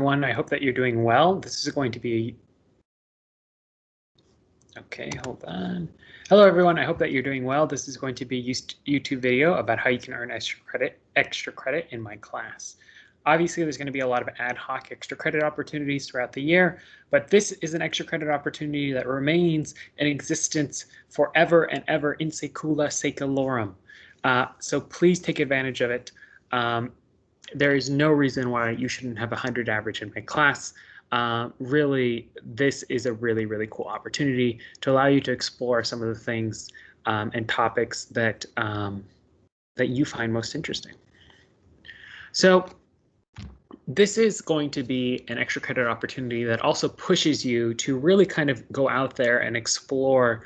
everyone, I hope that you're doing well. This is going to be okay, hold on. Hello everyone, I hope that you're doing well. This is going to be a YouTube video about how you can earn extra credit in my class. Obviously, there's going to be a lot of ad hoc extra credit opportunities throughout the year, but this is an extra credit opportunity that remains in existence forever and ever in secula seculorum. So please take advantage of it. There is no reason why you shouldn't have 100 average in my class. Really, this is a really, really cool opportunity to allow you to explore some of the things and topics that that you find most interesting. So this is going to be an extra credit opportunity that also pushes you to really kind of go out there and explore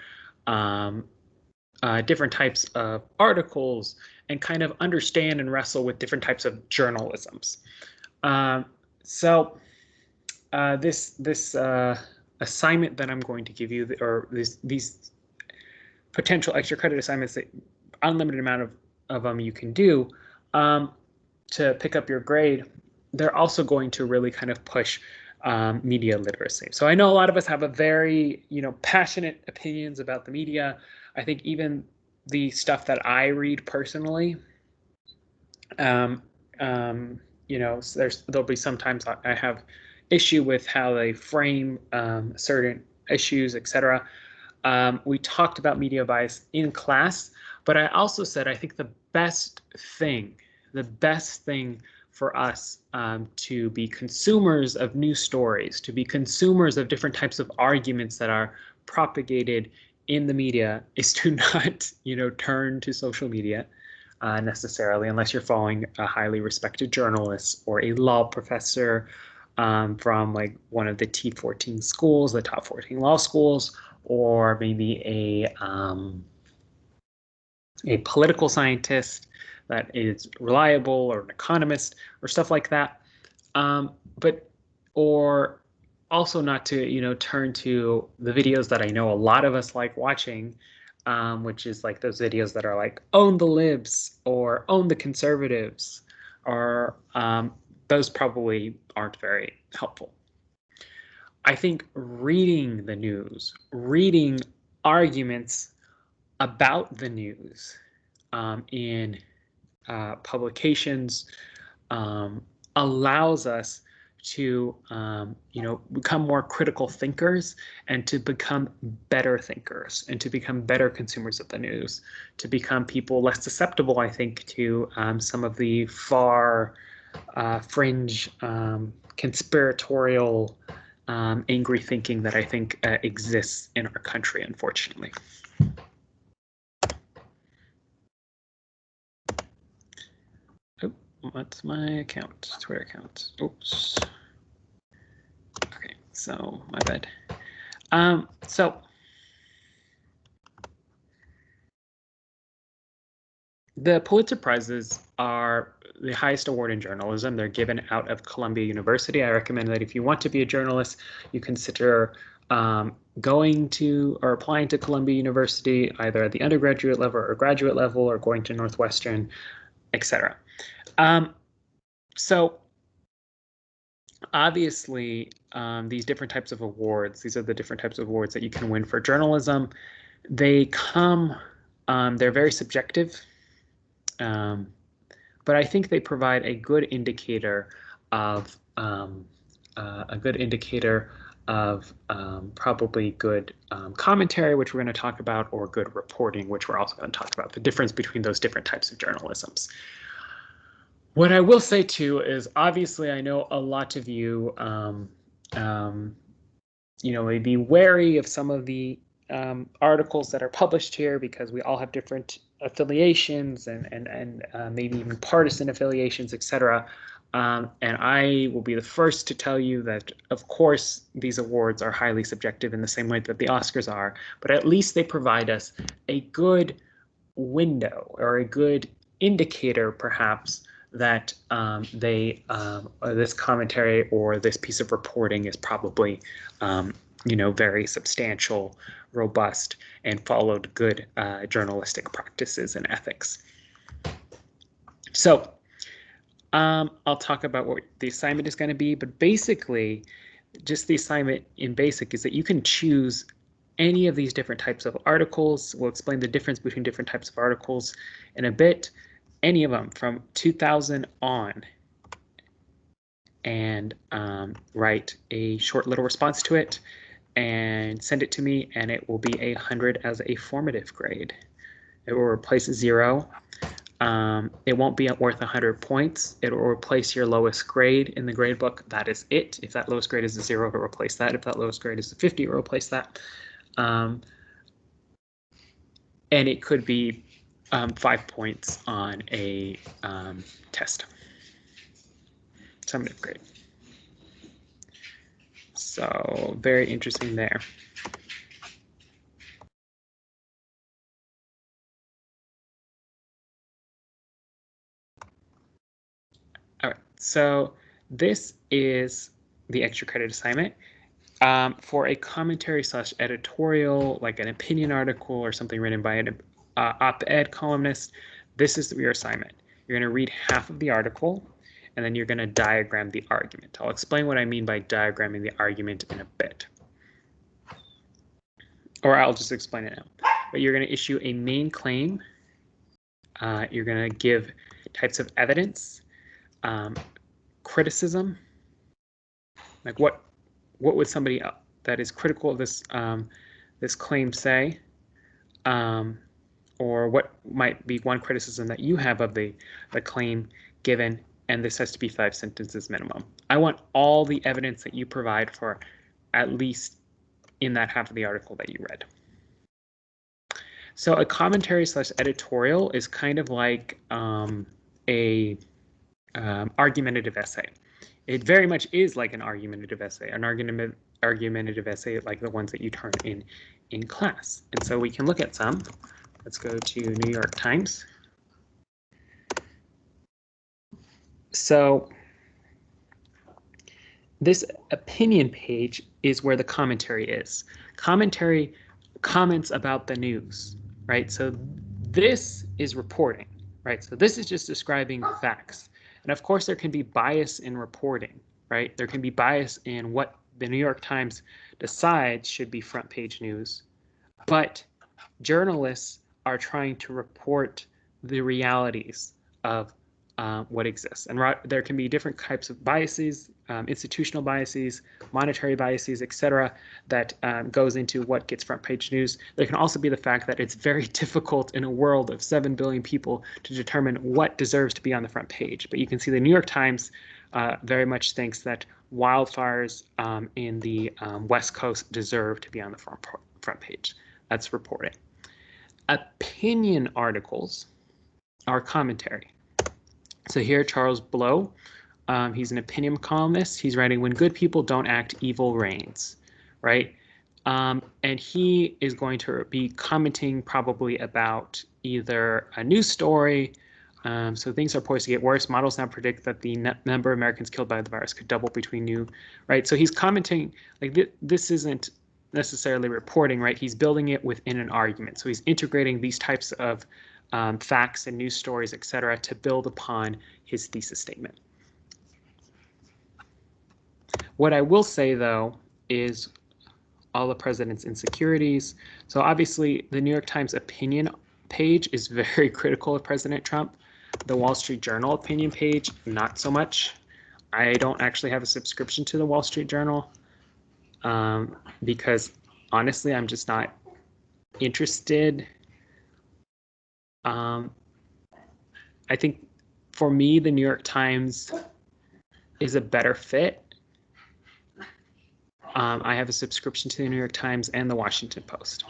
different types of articles and kind of understand and wrestle with different types of journalisms. This assignment that I'm going to give you, or these potential extra credit assignments, that unlimited amount of them you can do to pick up your grade, they're also going to really kind of push media literacy. So I know a lot of us have a very, passionate opinions about the media. I think even the stuff that I read personally, so there'll be sometimes I have issue with how they frame certain issues, etc. We talked about media bias in class, but I also said I think the best thing for us to be consumers of news stories, to be consumers of different types of arguments that are propagated in the media, is to not, turn to social media necessarily, unless you're following a highly respected journalist or a law professor from like one of the T14 schools, the top 14 law schools, or maybe a political scientist that is reliable, or an economist, or stuff like that. Or also not to, turn to the videos that I know a lot of us like watching, which is like those videos that are like, own the libs, or own the conservatives, or those probably aren't very helpful. I think reading the news, reading arguments about the news in publications allows us to become more critical thinkers, and to become better thinkers, and to become better consumers of the news, to become people less susceptible, I think, to some of the far fringe conspiratorial angry thinking that I think exists in our country, unfortunately. What's my account? Twitter account. Oops. Okay, so my bad. So the Pulitzer Prizes are the highest award in journalism. They're given out of Columbia University. I recommend that if you want to be a journalist, you consider going to or applying to Columbia University, either at the undergraduate level or graduate level, or going to Northwestern, etc. So obviously, these different types of awards, these are the different types of awards that you can win for journalism. They come, they're very subjective, but I think they provide a good indicator of probably good commentary, which we're going to talk about, or good reporting, which we're also going to talk about, the difference between those different types of journalisms. What I will say too is, obviously, I know a lot of you, may be wary of some of the articles that are published here, because we all have different affiliations and maybe even partisan affiliations, etc. And I will be the first to tell you that, of course, these awards are highly subjective in the same way that the Oscars are, but at least they provide us a good window, or a good indicator, perhaps, that this commentary or this piece of reporting is probably very substantial, robust, and followed good journalistic practices and ethics. So I'll talk about what the assignment is going to be, but basically, just the assignment in basic is that you can choose any of these different types of articles. We'll explain the difference between different types of articles in a bit. Any of them from 2000 on, and write a short little response to it and send it to me, and it will be 100 as a formative grade. It will replace 0. It won't be worth 100 points. It will replace your lowest grade in the grade book. That is it. If that lowest grade is a 0, it'll replace that. If that lowest grade is a 50, it'll replace that. And it could be 5 points on a test, summative grade. So very interesting there. All right, so this is the extra credit assignment. For a commentary / editorial, like an opinion article or something written by an op-ed columnist, this is your assignment. You're going to read half of the article, and then you're going to diagram the argument. I'll explain what I mean by diagramming the argument in a bit. Or I'll just explain it now. But you're going to issue a main claim. You're going to give types of evidence, criticism, like what would somebody that is critical of this this claim say, or what might be one criticism that you have of the claim given, and this has to be 5 sentences minimum. I want all the evidence that you provide for at least in that half of the article that you read. So a commentary / editorial is kind of like a argumentative essay. It very much is like an argumentative essay, argumentative essay like the ones that you turn in class. And so we can look at some. Let's go to New York Times. So this opinion page is where the commentary is. Commentary comments about the news, right? So this is reporting, right? So this is just describing facts. And of course, there can be bias in reporting, right? There can be bias in what the New York Times decides should be front page news. But journalists are trying to report the realities of what exists. And there can be different types of biases, institutional biases, monetary biases, etc., that goes into what gets front page news. There can also be the fact that it's very difficult in a world of 7 billion people to determine what deserves to be on the front page. But you can see the New York Times very much thinks that wildfires in the West Coast deserve to be on the front page. That's reporting. Opinion articles are commentary. So here, Charles Blow, he's an opinion columnist. He's writing "When Good People Don't Act, Evil Reigns," right? And he is going to be commenting probably about either a news story. So things are poised to get worse. Models now predict that the number of Americans killed by the virus could double between new, right? So he's commenting, like this isn't necessarily reporting, right? He's building it within an argument. So he's integrating these types of facts and news stories, etc., to build upon his thesis statement. What I will say, though, is all the president's insecurities. So obviously, the New York Times opinion page is very critical of President Trump. The Wall Street Journal opinion page, not so much. I don't actually have a subscription to the Wall Street Journal because honestly, I'm just not interested. I think for me, the New York Times is a better fit. I have a subscription to the New York Times and the Washington Post.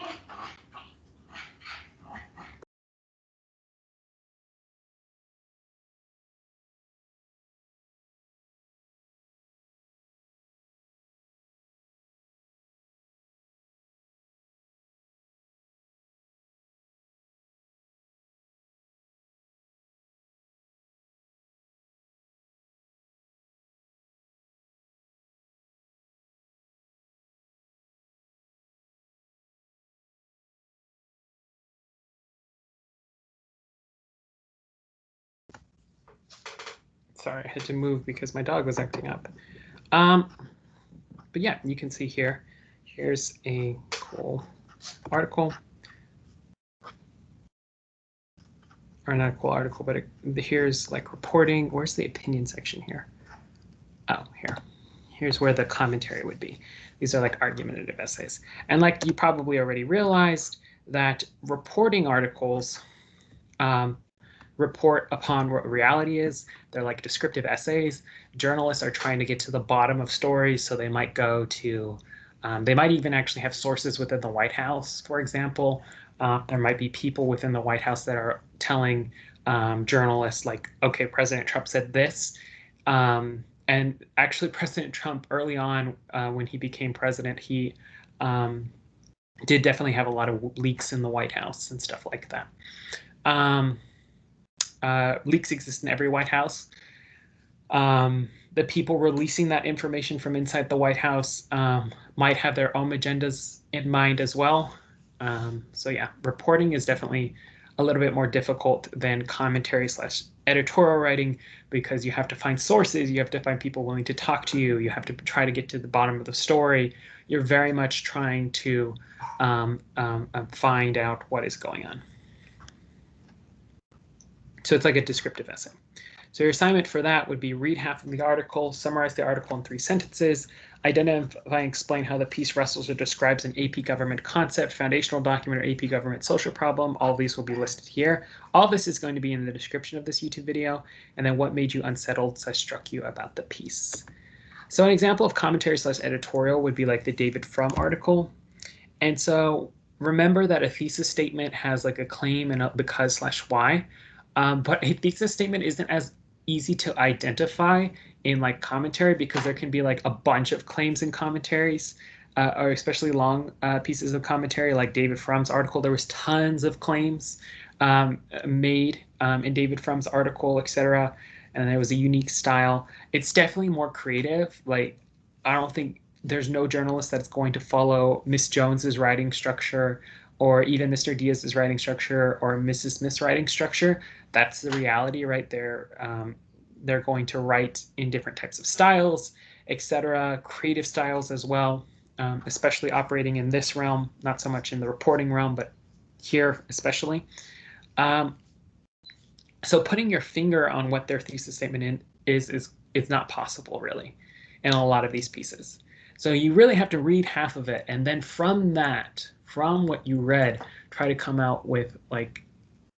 Sorry, I had to move because my dog was acting up. But yeah, you can see here, here's a cool article. Or not a cool article, but here's like reporting. Where's the opinion section here? Oh, here. Here's where the commentary would be. These are like argumentative essays. And like you probably already realized that reporting articles report upon what reality is. They're like descriptive essays. Journalists are trying to get to the bottom of stories, so they might go to, they might even actually have sources within the White House, for example. There might be people within the White House that are telling journalists like, okay, President Trump said this. And actually President Trump early on, when he became president, he did definitely have a lot of leaks in the White House and stuff like that. Leaks exist in every White House. The people releasing that information from inside the White House might have their own agendas in mind as well. So yeah, reporting is definitely a little bit more difficult than commentary / editorial writing, because you have to find sources, you have to find people willing to talk to you, you have to try to get to the bottom of the story. You're very much trying to find out what is going on. So it's like a descriptive essay. So your assignment for that would be read half of the article, summarize the article in 3 sentences, identify and explain how the piece wrestles or describes an AP government concept, foundational document, or AP government social problem. All of these will be listed here. All this is going to be in the description of this YouTube video. And then what made you unsettled / struck you about the piece. So an example of commentary / editorial would be like the David Frum article. And so remember that a thesis statement has like a claim and a because / why. But a thesis statement isn't as easy to identify in like commentary, because there can be like a bunch of claims in commentaries, or especially long pieces of commentary like David Frum's article. There was tons of claims made in David Frum's article, etc. And it was a unique style. It's definitely more creative. Like, I don't think there's no journalist that's going to follow Miss Jones's writing structure, or even Mr. Diaz's writing structure, or Mrs. Smith's writing structure. That's the reality right there. They're going to write in different types of styles, etc., creative styles as well, especially operating in this realm, not so much in the reporting realm, but here especially. So putting your finger on what their thesis statement is not possible, really, in a lot of these pieces. So you really have to read half of it, and then from that, from what you read, try to come out with like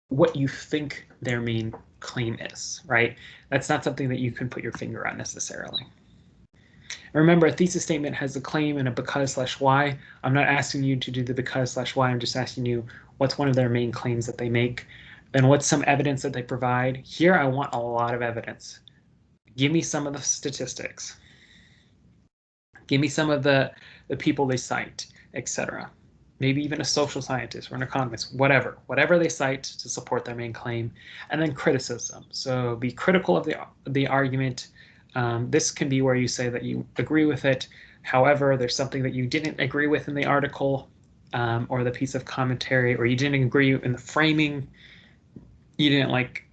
what you think their main claim is, right? That's not something that you can put your finger on necessarily. Remember, a thesis statement has a claim and a because / why. I'm not asking you to do the because / why. I'm just asking you what's one of their main claims that they make, and what's some evidence that they provide. Here, I want a lot of evidence. Give me some of the statistics. Give me some of the people they cite, etc. Maybe even a social scientist or an economist, whatever they cite to support their main claim. And then criticism. So be critical of the argument. This can be where you say that you agree with it. However, there's something that you didn't agree with in the article, or the piece of commentary, or you didn't agree in the framing, you didn't like,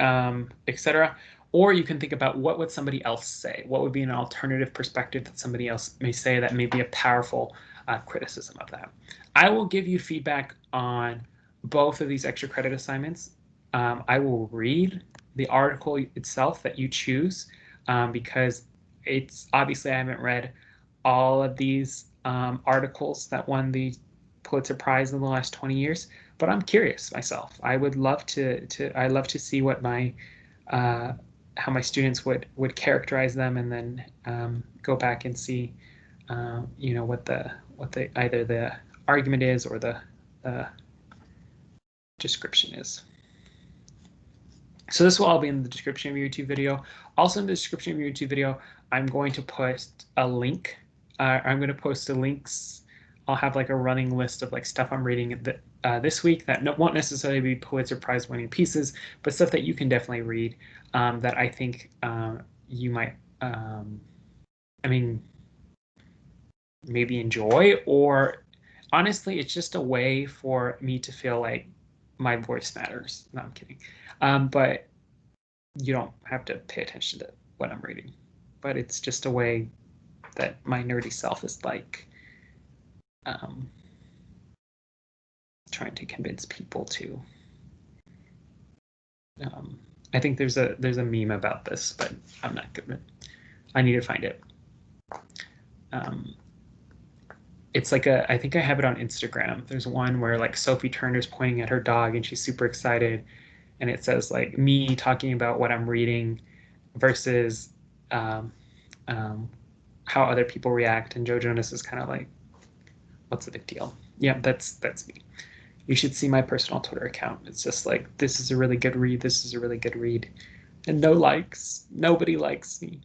etc. Or you can think about what would somebody else say? What would be an alternative perspective that somebody else may say that may be a powerful criticism of that. I will give you feedback on both of these extra credit assignments. I will read the article itself that you choose, because it's obviously I haven't read all of these articles that won the Pulitzer Prize in the last 20 years, but I'm curious myself. I would love I love to see what my how my students would characterize them, and then go back and see you know, what the either the argument is or the description is. So this will all be in the description of your YouTube video. Also in the description of your YouTube video, I'm going to post a link. I'm going to post the links. I'll have like a running list of like stuff I'm reading this week that won't necessarily be Pulitzer Prize winning pieces, but stuff that you can definitely read, that I think you might, I mean, maybe enjoy, or honestly, it's just a way for me to feel like my voice matters. No, I'm kidding. But you don't have to pay attention to what I'm reading. But it's just a way that my nerdy self is like trying to convince people to. I think there's a meme about this, but I'm not good. I need to find it. It's like I think I have it on Instagram. There's one where like Sophie Turner's pointing at her dog and she's super excited, and it says like me talking about what I'm reading versus how other people react, and Joe Jonas is kind of like, what's the big deal? Yeah, that's me. You should see my personal Twitter account. It's just like, this is a really good read. This is a really good read. And no likes. Nobody likes me.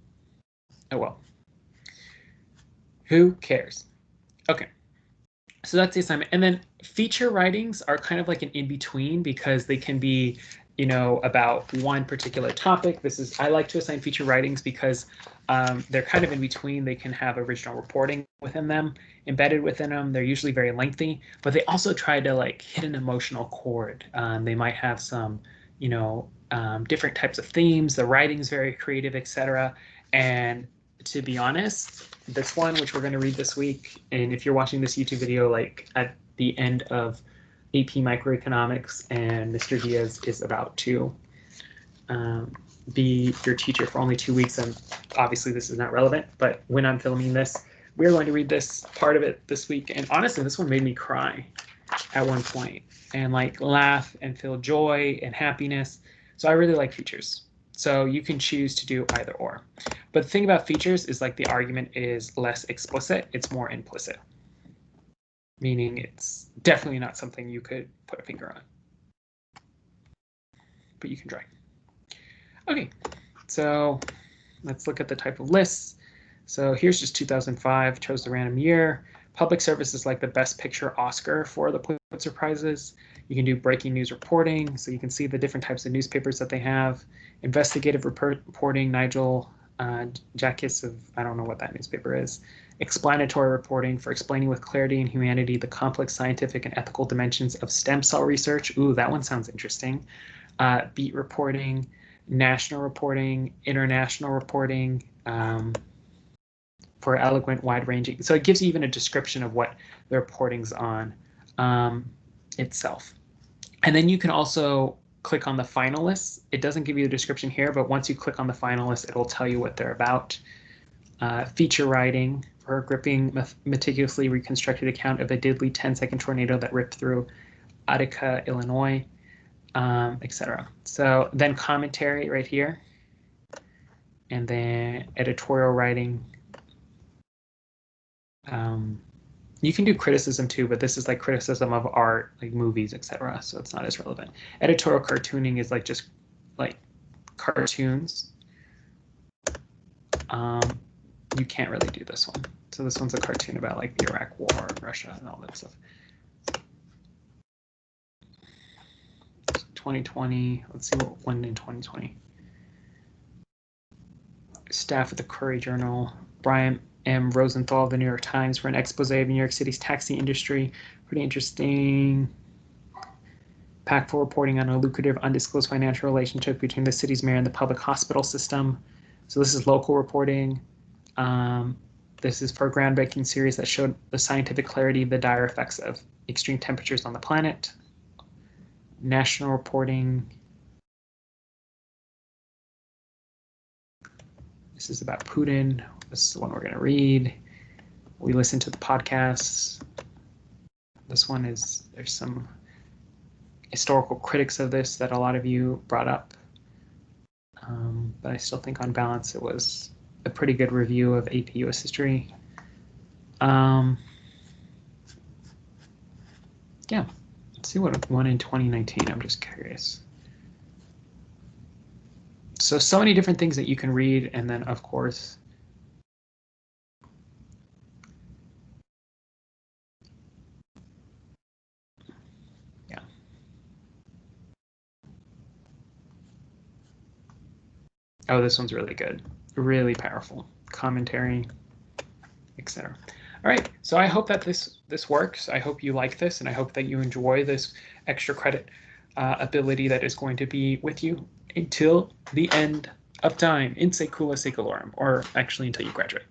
Oh well. Who cares? Okay. So that's the assignment. And then feature writings are kind of like an in-between because they can be, you know, about one particular topic. I like to assign feature writings because they're kind of in between. They can have original reporting within them, embedded within them. They're usually very lengthy, but they also try to like hit an emotional chord. They might have some, you know, different types of themes. The writing's very creative, etc. And to be honest, this one, which we're going to read this week, and if you're watching this YouTube video, like at the end of AP Microeconomics, and Mr. Diaz is about to be your teacher for only 2 weeks, and obviously this is not relevant, but when I'm filming this, we're going to read this part of it this week, and honestly, this one made me cry at one point, and like laugh and feel joy and happiness. So I really like features. So you can choose to do either or. But the thing about features is like the argument is less explicit, it's more implicit. Meaning it's definitely not something you could put a finger on. But you can try. Okay, so let's look at the type of lists. So here's just 2005, chose the random year. Public service is like the best picture Oscar for the Pulitzer Prizes. You can do breaking news reporting, so you can see the different types of newspapers that they have. Investigative reporting, Nigel Jackiss of, I don't know what that newspaper is. Explanatory reporting for explaining with clarity and humanity the complex scientific and ethical dimensions of stem cell research. Ooh, that one sounds interesting. Beat reporting, national reporting, international reporting, for eloquent, wide-ranging. So it gives you even a description of what the reporting's on itself. And then you can also click on the finalists. It doesn't give you the description here, but once you click on the finalists, it will tell you what they're about. Feature writing for a gripping, meticulously reconstructed account of a deadly 10-second tornado that ripped through Utica, Illinois, etc. So then commentary right here, and then editorial writing. You can do criticism too, but this is like criticism of art, like movies, etc. So it's not as relevant. Editorial cartooning is like just like cartoons. You can't really do this one. So this one's a cartoon about like the Iraq War and Russia and all that stuff. 2020, let's see what won in 2020. Staff at the Curry Journal, Brian M. Rosenthal of the New York Times for an expose of New York City's taxi industry. Pretty interesting. Impactful reporting on a lucrative undisclosed financial relationship between the city's mayor and the public hospital system. So this is local reporting. This is for a groundbreaking series that showed the scientific clarity of the dire effects of extreme temperatures on the planet. National reporting. This is about Putin. This is the one we're going to read. We listen to the podcasts. This one is, there's some historical critics of this that a lot of you brought up. But I still think on balance it was a pretty good review of AP US history. Yeah, let's see what won in 2019. I'm just curious. So many different things that you can read, and then of course, yeah. Oh, this one's really good, really powerful commentary, etc. All right, so I hope that this works. I hope you like this, and I hope that you enjoy this extra credit ability that is going to be with you until the end uptime, in secula secularum, or actually until you graduate.